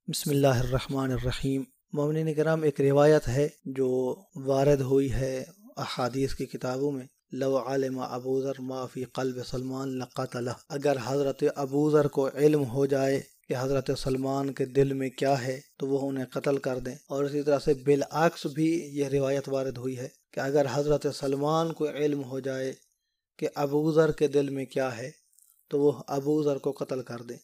بسم اللہ الرحمن الرحیم۔ مومنین کرام، ایک روایت ہے جو وارد ہوئی ہے احادیث کی کتابوں میں، لو علم ابو ذر ما فی قلب سلمان لقتلہ۔ اگر حضرت ابو ذر کو علم ہو جائے کہ حضرت سلمان کے دل میں کیا ہے تو وہ انہیں قتل کر دیں۔ اور اسی طرح سے بالعکس بھی یہ روایت وارد ہوئی ہے کہ اگر حضرت سلمان کو علم ہو جائے کہ ابو ذر کے دل میں کیا ہے تو وہ ابو ذر کو قتل کر دیں۔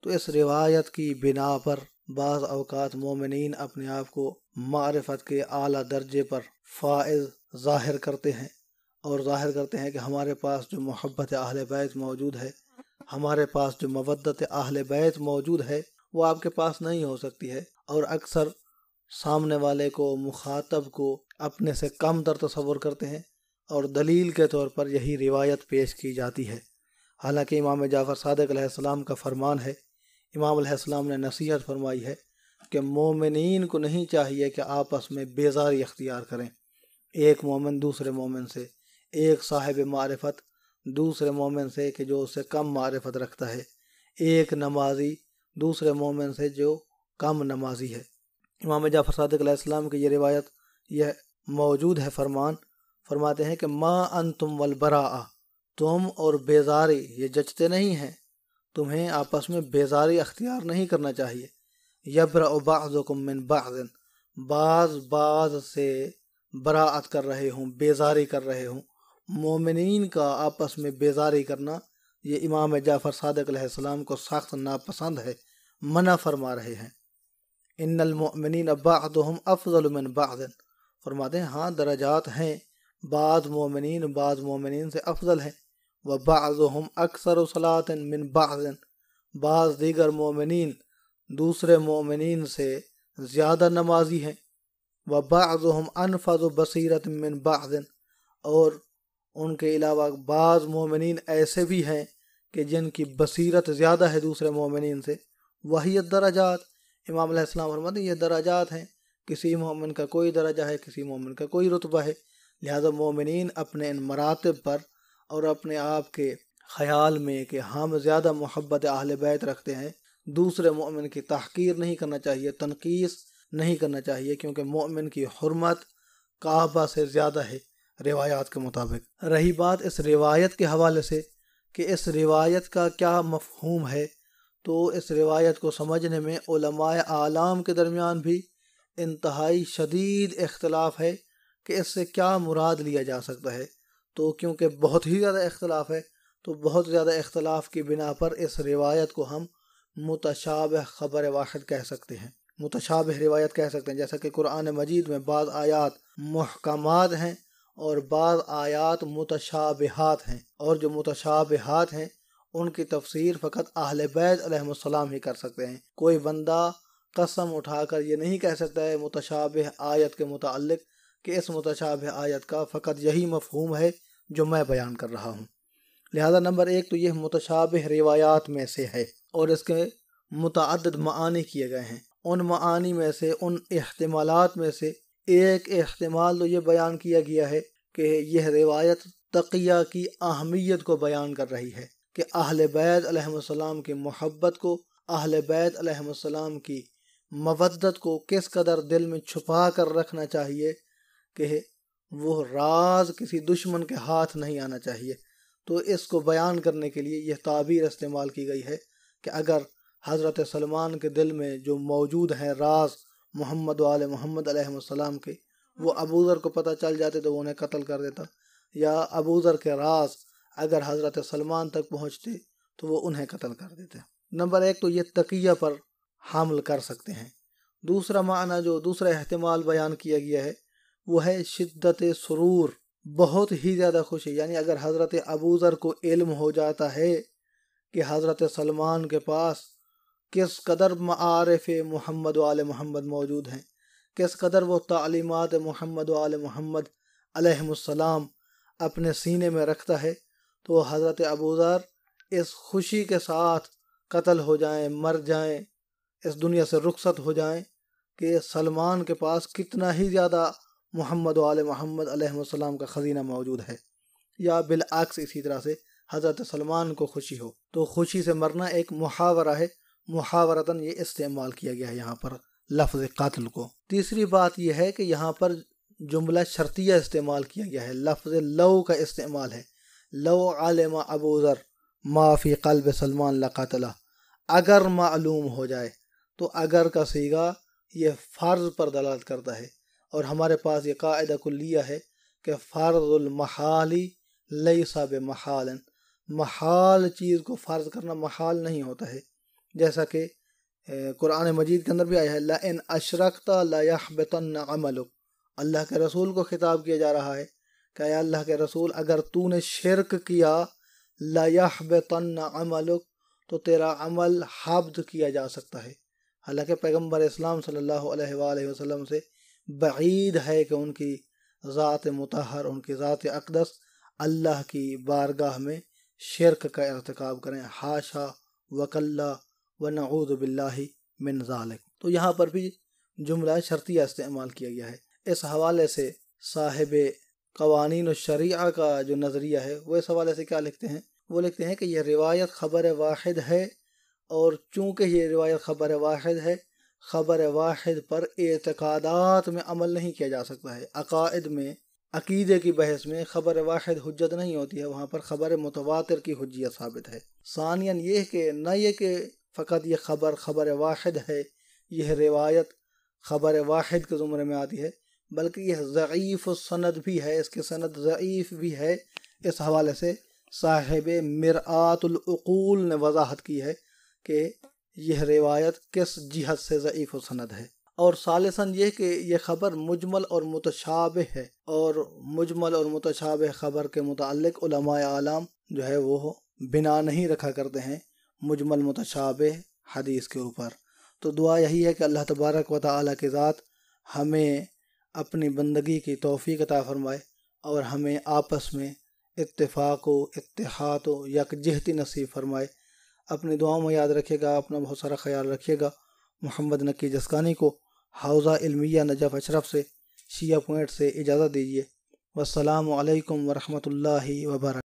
تو اس روایت کی بنا پر بعض اوقات مومنین اپنے آپ کو معرفت کے اعلیٰ درجے پر فائز ظاہر کرتے ہیں، اور ظاہر کرتے ہیں کہ ہمارے پاس جو محبت اہل بیت موجود ہے، ہمارے پاس جو مودت اہل بیت موجود ہے، وہ آپ کے پاس نہیں ہو سکتی ہے، اور اکثر سامنے والے کو، مخاطب کو اپنے سے کم تر تصور کرتے ہیں، اور دلیل کے طور پر یہی روایت پیش کی جاتی ہے۔ حالانکہ امام جعفر صادق علیہ السلام کا فرمان ہے، امام علیہ السلام نے نصیحت فرمائی ہے کہ مومنین کو نہیں چاہیے کہ آپس میں بیزاری اختیار کریں، ایک مومن دوسرے مومن سے، ایک صاحب معرفت دوسرے مومن سے کہ جو اس سے کم معرفت رکھتا ہے، ایک نمازی دوسرے مومن سے جو کم نمازی ہے۔ امام جعفر صادق علیہ السلام کی یہ روایت یہ موجود ہے، فرماتے ہیں کہ ما انتم والبراء، تم اور بیزاری یہ جچتے نہیں ہیں، تمہیں آپس میں بیزاری اختیار نہیں کرنا چاہیے۔ یبرأ بعضکم من بعض، بعض سے براعت کر رہے ہوں، بیزاری کر رہے ہوں۔ مومنین کا آپس میں بیزاری کرنا یہ امام جعفر صادق علیہ السلام کو سخت ناپسند ہے، منع فرما رہے ہیں۔ ان المؤمنین بعضهم افضل من بعض، فرماتے ہیں ہاں درجات ہیں، بعض مومنین سے افضل ہیں۔ وبعضهم اکثر صلاۃ من بعض، بعض دیگر مومنین دوسرے مومنین سے زیادہ نمازی ہیں۔ وبعضهم انفذ بصیرۃ من بعض، اور ان کے علاوہ بعض مومنین ایسے بھی ہیں کہ جن کی بصیرت زیادہ ہے دوسرے مومنین سے۔ وہی درجات، امام علیہ السلام فرماتے ہیں یہ درجات ہیں، کسی مومن کا کوئی درجہ ہے، کسی مومن کا کوئی رتبہ ہے۔ لہذا مومنین اپنے ان مراتب پر اور اپنے آپ کے خیال میں کہ ہم زیادہ محبت اہل بیت رکھتے ہیں، دوسرے مومن کی تحقیر نہیں کرنا چاہیے، تنقیص نہیں کرنا چاہیے، کیونکہ مومن کی حرمت کعبہ سے زیادہ ہے روایات کے مطابق۔ رہی بات اس روایت کے حوالے سے کہ اس روایت کا کیا مفہوم ہے، تو اس روایت کو سمجھنے میں علماء اعلام کے درمیان بھی انتہائی شدید اختلاف ہے کہ اس سے کیا مراد لیا جا سکتا ہے۔ تو کیونکہ بہت ہی زیادہ اختلاف ہے، تو بہت زیادہ اختلاف کی بنا پر اس روایت کو ہم متشابہ خبر واحد کہہ سکتے ہیں، متشابہ روایت کہہ سکتے ہیں۔ جیسا کہ قرآن مجید میں بعض آیات محکمات ہیں اور بعض آیات متشابہات ہیں، اور جو متشابہات ہیں ان کی تفسیر فقط اہل بیت علیہ السلام ہی کر سکتے ہیں۔ کوئی بندہ قسم اٹھا کر یہ نہیں کہہ سکتا ہے متشابہ آیت کے متعلق کہ اس متشابہ آیت کا فقط یہی مفہوم ہے جو میں بیان کر رہا ہوں۔ لہذا نمبر ایک تو یہ متشابہ روایات میں سے ہے، اور اس کے متعدد معانی کیے گئے ہیں۔ ان معانی میں سے، ان احتمالات میں سے ایک احتمال تو یہ بیان کیا گیا ہے کہ یہ روایت تقیہ کی اہمیت کو بیان کر رہی ہے، کہ اہل بیت علیہ السلام کی محبت کو، اہل بیت علیہ السلام کی مودت کو کس قدر دل میں چھپا کر رکھنا چاہیے کہ وہ راز کسی دشمن کے ہاتھ نہیں آنا چاہیے۔ تو اس کو بیان کرنے کے لیے یہ تعبیر استعمال کی گئی ہے کہ اگر حضرت سلمان کے دل میں جو موجود ہیں راز محمد و آل محمد علیہ السلام کے، وہ ابو ذر کو پتہ چل جاتے تو وہ انہیں قتل کر دیتا، یا ابو ذر کے راز اگر حضرت سلمان تک پہنچتے تو وہ انہیں قتل کر دیتے۔ نمبر ایک تو یہ تقیہ پر حمل کر سکتے ہیں۔ دوسرا معنی جو دوسرا احتمال بیان کیا گیا ہے وہ ہے شدت سرور، بہت ہی زیادہ خوشی، یعنی اگر حضرت ابو ذر کو علم ہو جاتا ہے کہ حضرت سلمان کے پاس کس قدر معارف محمد و آل محمد موجود ہیں، کس قدر وہ تعلیمات محمد و آل محمد علیہ السلام اپنے سینے میں رکھتا ہے، تو حضرت ابو ذر اس خوشی کے ساتھ قتل ہو جائیں، مر جائیں، اس دنیا سے رخصت ہو جائیں کہ سلمان کے پاس کتنا ہی زیادہ محمد و آل محمد علیہ السلام کا خزینہ موجود ہے۔ یا بالعکس اسی طرح سے حضرت سلمان کو خوشی ہو، تو خوشی سے مرنا ایک محاورہ ہے، محاورتاً یہ استعمال کیا گیا ہے یہاں پر لفظ قتل کو۔ تیسری بات یہ ہے کہ یہاں پر جملہ شرطیہ استعمال کیا گیا ہے، لفظ لو کا استعمال ہے، لو علم ابو ذر ما فی قلب سلمان لقتلہ، اگر معلوم ہو جائے، تو اگر کا صیغہ یہ فرض پر دلالت کرتا ہے، اور ہمارے پاس یہ قاعدہ کلیہ ہے کہ فرض المحالی لیس بمحال، محال چیز کو فرض کرنا محال نہیں ہوتا ہے، جیسا کہ قرآن مجید کے اندر بھی آیا ہے لَإِنْ أَشْرَكْتَ لَيَحْبِطَنَّ عَمَلُكَ، اللہ کے رسول کو خطاب کیا جا رہا ہے کہ اے اللہ کے رسول اگر تو نے شرک کیا لَيَحْبِطَنَّ عَمَلُكَ، تو تیرا عمل حبط کیا جا سکتا ہے۔ حالانکہ پیغمبر اسلام صلی اللہ علیہ وآلہ وسلم سے بعید ہے کہ ان کی ذات مطہر، ان کی ذات اقدس اللہ کی بارگاہ میں شرک کا ارتکاب کریں، حاشا وکلا ونعوذ باللہ من ذالک۔ تو یہاں پر بھی جملہ شرطیہ استعمال کیا گیا ہے۔ اس حوالے سے صاحب قوانین الشریعہ کا جو نظریہ ہے وہ اس حوالے سے کیا لکھتے ہیں؟ وہ لکھتے ہیں کہ یہ روایت خبر واحد ہے، اور چونکہ یہ روایت خبر واحد ہے، خبر واحد پر اعتقادات میں عمل نہیں کیا جا سکتا ہے۔ عقائد میں، عقیدے کی بحث میں خبر واحد حجت نہیں ہوتی ہے، وہاں پر خبر متواتر کی حجیت ثابت ہے۔ ثانیاً یہ کہ نہ یہ کہ فقط یہ خبر واحد ہے، یہ روایت خبر واحد کے زمرے میں آتی ہے، بلکہ یہ ضعیف السند بھی ہے، اس کی سند ضعیف بھی ہے۔ اس حوالے سے صاحب مرآت العقول نے وضاحت کی ہے کہ یہ روایت کس جہت سے ضعیف السند ہے۔ اور ثالثاً یہ کہ یہ خبر مجمل اور متشابہ ہے، اور مجمل اور متشابہ خبر کے متعلق علماء اعلام جو ہے وہ بنا نہیں رکھا کرتے ہیں مجمل متشابہ حدیث کے اوپر۔ تو دعا یہی ہے کہ اللہ تبارک و تعالیٰ کی ذات ہمیں اپنی بندگی کی توفیق عطا فرمائے، اور ہمیں آپس میں اتفاق و اتحاد و یکجہتی نصیب فرمائے۔ اپنی دعاؤں میں یاد رکھیے گا، اپنا بہت سارا خیال رکھیے گا۔ محمد نقی جسکانی کو حوزہ علمیہ نجف اشرف سے شیعہ پوائنٹ سے اجازت دیجیے۔ والسلام علیکم ورحمۃ اللہ وبرکاتہ۔